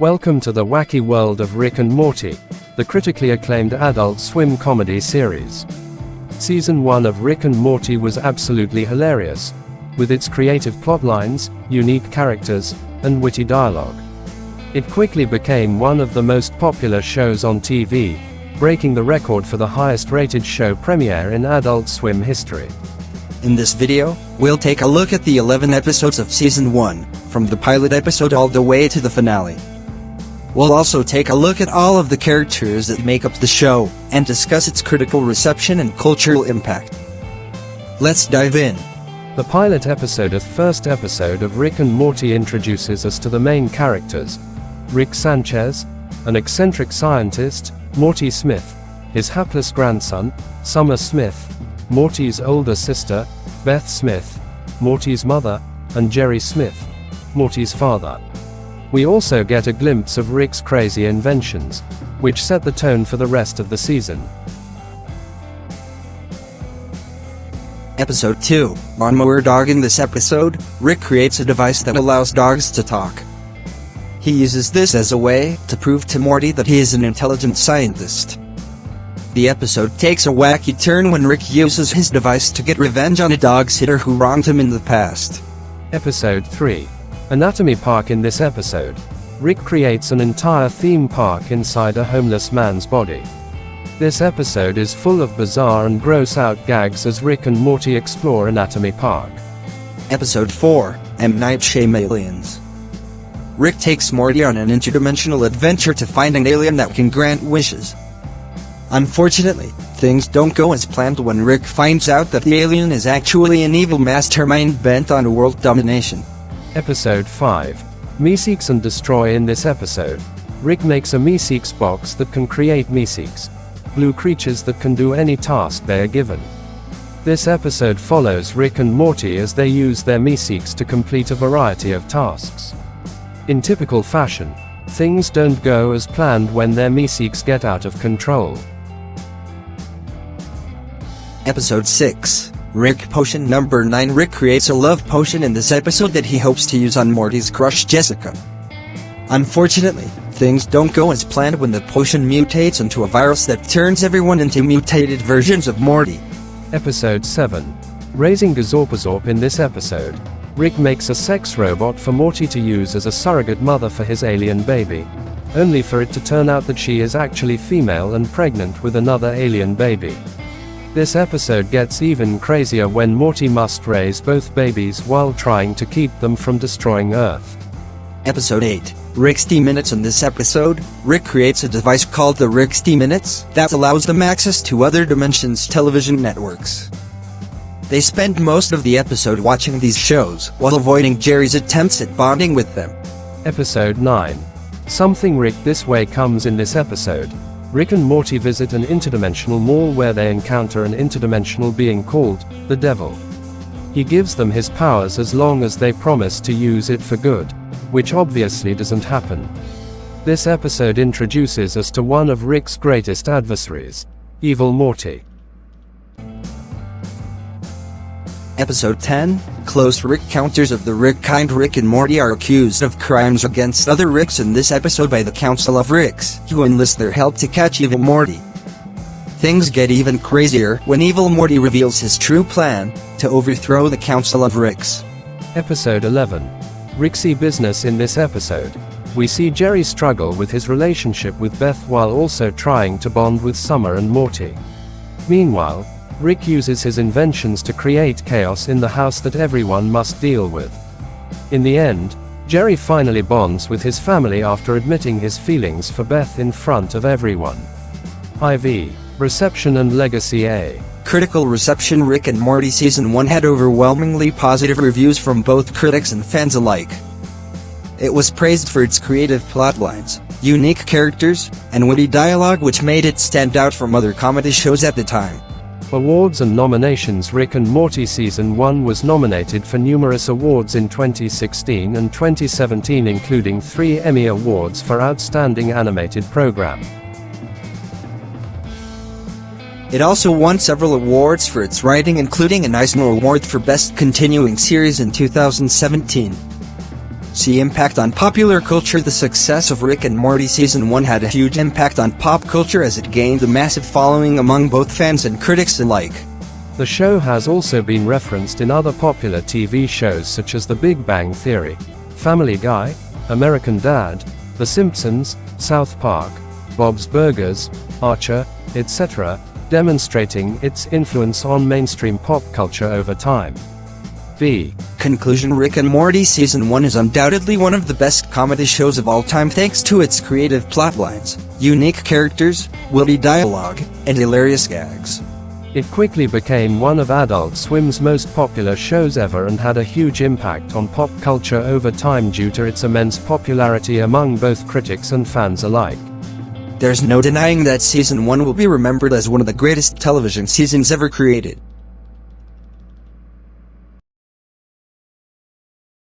Welcome to the wacky world of Rick and Morty, the critically acclaimed Adult Swim comedy series. Season 1 of Rick and Morty was absolutely hilarious, with its creative plotlines, unique characters, and witty dialogue. It quickly became one of the most popular shows on TV, breaking the record for the highest-rated show premiere in Adult Swim history. In this video, we'll take a look at the 11 episodes of Season 1, from the pilot episode all the way to the finale. We'll also take a look at all of the characters that make up the show, and discuss its critical reception and cultural impact. Let's dive in. The pilot episode of first episode of Rick and Morty introduces us to the main characters: Rick Sanchez, an eccentric scientist, Morty Smith, his hapless grandson, Summer Smith, Morty's older sister, Beth Smith, Morty's mother, and Jerry Smith, Morty's father. We also get a glimpse of Rick's crazy inventions, which set the tone for the rest of the season. Episode 2, Lawnmower Dog. In this episode, Rick creates a device that allows dogs to talk. He uses this as a way to prove to Morty that he is an intelligent scientist. The episode takes a wacky turn when Rick uses his device to get revenge on a dog sitter who wronged him in the past. Episode 3, Anatomy Park. In this episode, Rick creates an entire theme park inside a homeless man's body. This episode is full of bizarre and gross-out gags as Rick and Morty explore Anatomy Park. Episode 4, M. Night Shyamalan Aliens. Rick takes Morty on an interdimensional adventure to find an alien that can grant wishes. Unfortunately, things don't go as planned when Rick finds out that the alien is actually an evil mastermind bent on world domination. Episode 5, Meeseeks and Destroy. In this episode, Rick makes a Meeseeks box that can create Meeseeks, blue creatures that can do any task they are given. This episode follows Rick and Morty as they use their Meeseeks to complete a variety of tasks. In typical fashion, things don't go as planned when their Meeseeks get out of control. Episode 6, Rick Potion. Number 9. Rick creates a love potion in this episode that he hopes to use on Morty's crush Jessica. Unfortunately, things don't go as planned when the potion mutates into a virus that turns everyone into mutated versions of Morty. Episode 7, Raising Gazorpazorp. In this episode, Rick makes a sex robot for Morty to use as a surrogate mother for his alien baby, only for it to turn out that she is actually female and pregnant with another alien baby. This episode gets even crazier when Morty must raise both babies while trying to keep them from destroying Earth. Episode 8, Rick's D-Minutes. In this episode, Rick creates a device called the Rick's D-Minutes that allows them access to other dimensions' television networks. They spend most of the episode watching these shows while avoiding Jerry's attempts at bonding with them. Episode 9, Something Rick. This way comes. In this episode, Rick and Morty visit an interdimensional mall where they encounter an interdimensional being called the Devil. He gives them his powers as long as they promise to use it for good, which obviously doesn't happen. This episode introduces us to one of Rick's greatest adversaries, Evil Morty. Episode 10, Close Rick. Counters of the Rick kind. Rick and Morty are accused of crimes against other Ricks in this episode by the Council of Ricks, who enlist their help to catch Evil Morty. Things get even crazier when Evil Morty reveals his true plan to overthrow the Council of Ricks. Episode 11, Ricksy Business. In this episode, we see Jerry struggle with his relationship with Beth while also trying to bond with Summer and Morty. Meanwhile, Rick uses his inventions to create chaos in the house that everyone must deal with. In the end, Jerry finally bonds with his family after admitting his feelings for Beth in front of everyone. IV, Reception and Legacy. A critical reception. Rick and Morty Season 1 had overwhelmingly positive reviews from both critics and fans alike. It was praised for its creative plotlines, unique characters, and witty dialogue, which made it stand out from other comedy shows at the time. Awards and nominations. Rick and Morty Season 1 was nominated for numerous awards in 2016 and 2017, including 3 Emmy Awards for Outstanding Animated Program. It also won several awards for its writing, including an Eisner Award for Best Continuing Series in 2017. See impact on popular culture. The success of Rick and Morty Season 1 had a huge impact on pop culture as it gained a massive following among both fans and critics alike. The show has also been referenced in other popular TV shows such as The Big Bang Theory, Family Guy, American Dad, The Simpsons, South Park, Bob's Burgers, Archer, etc., demonstrating its influence on mainstream pop culture over time. V. Conclusion. Rick and Morty Season 1 is undoubtedly one of the best comedy shows of all time thanks to its creative plotlines, unique characters, witty dialogue, and hilarious gags. It quickly became one of Adult Swim's most popular shows ever and had a huge impact on pop culture over time due to its immense popularity among both critics and fans alike. There's no denying that Season 1 will be remembered as one of the greatest television seasons ever created.